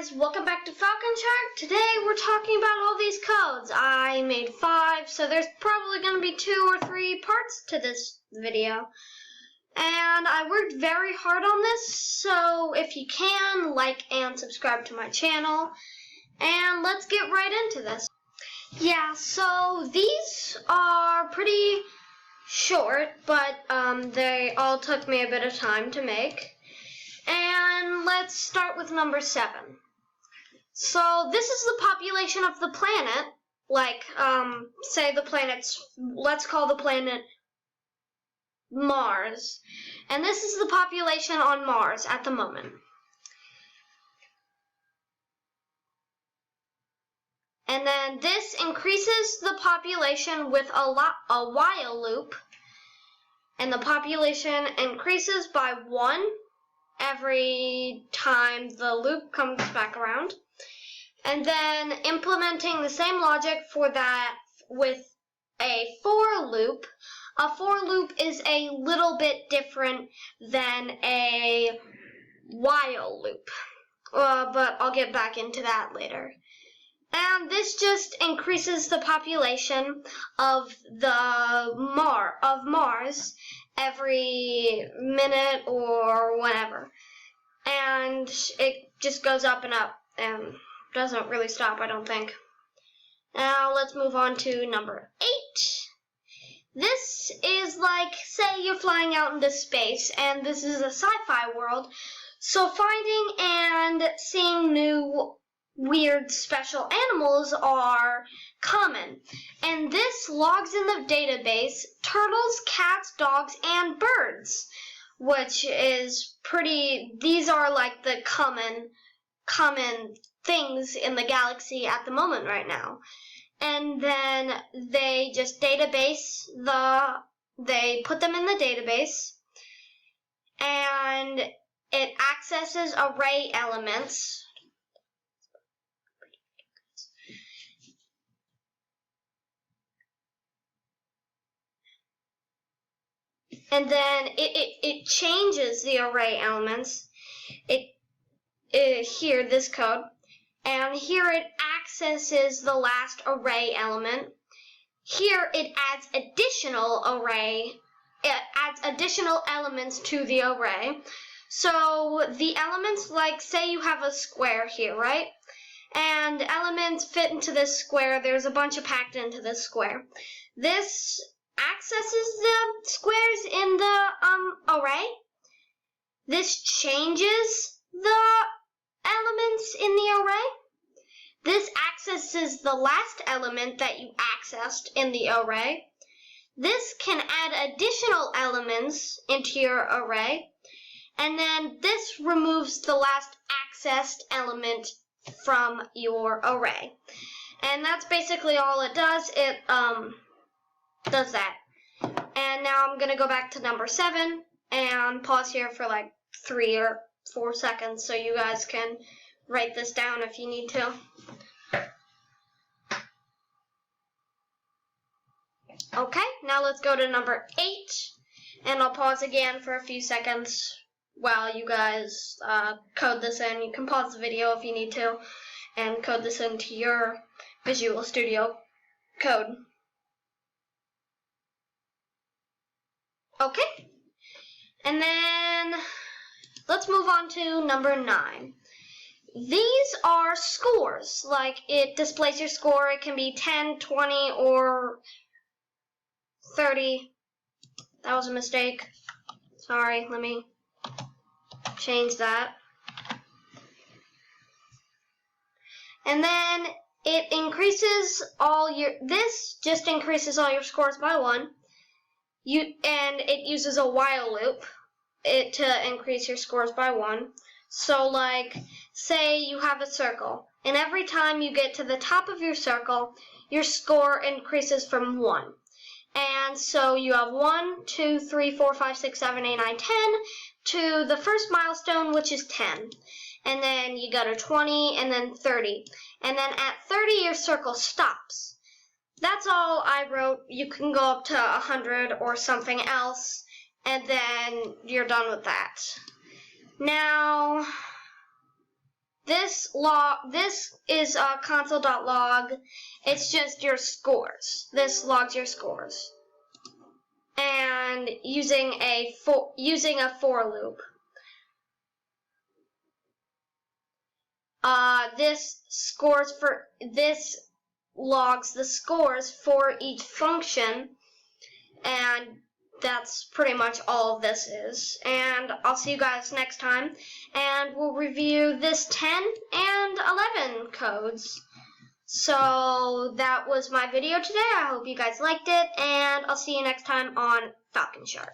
guys, welcome back to Falcon Shark. Today we're talking about all these codes. I made 5, so there's probably going to be 2 or 3 parts to this video. And I worked very hard on this, so if you can, like and subscribe to my channel. And let's get right into this. Yeah, so these are pretty short, but they all took me a bit of time to make. And let's start with number 7. So this is the population of the planet, like, say the planet's, let's call the planet Mars. And this is the population on Mars at the moment. And then this increases the population with a while loop, and the population increases by 1 every time the loop comes back around. And then implementing the same logic for that with a for loop. A for loop is a little bit different than a while loop, but I'll get back into that later. And this just increases the population of Mars every minute or whenever. And it just goes up and up and doesn't really stop, I don't think. Now let's move on to number 8. This is like, say you're flying out into space, and this is a sci-fi world, so finding and seeing new weird special animals are common. And this logs in the database turtles, cats, dogs, and birds, which is pretty, these are like the common things in the galaxy at the moment right now. And then they just they put them in the database, and it accesses array elements. And then it changes the array elements. Here, this code. And here it accesses the last array element. Here it adds additional elements to the array. So the elements, like, say you have a square here, right? And elements fit into this square. There's a bunch of packed into this square. This accesses the squares in the array. This changes the elements in the array. This accesses the last element that you accessed in the array. This can add additional elements into your array. And then this removes the last accessed element from your array. And that's basically all it does. It does that. And now I'm going to go back to number 7 and pause here for like 3 or 4 seconds so you guys can write this down if you need to. Okay, now let's go to number 8, and I'll pause again for a few seconds while you guys code this in. You can pause the video if you need to and code this into your Visual Studio Code. Okay, and then let's move on to number 9. These are scores, like it displays your score. It can be 10, 20, or 30. That was a mistake. Sorry, let me change that. And then it increases this just increases all your scores by 1. And it uses a while loop to increase your scores by 1. So like, say you have a circle, and every time you get to the top of your circle, your score increases from 1. And so you have 1, 2, 3, 4, 5, 6, 7, 8, 9, 10 to the first milestone, which is 10. And then you go to 20 and then 30. And then at 30, your circle stops. That's all I wrote. You can go up to 100 or something else, and then you're done with that. Now, this is console.log. It's just your scores. This logs your scores. And using a for loop. This logs the scores for each function, and that's pretty much all this is. And I'll see you guys next time, and we'll review this 10 and 11 codes. So that was my video today. I hope you guys liked it, and I'll see you next time on Falcon Shark.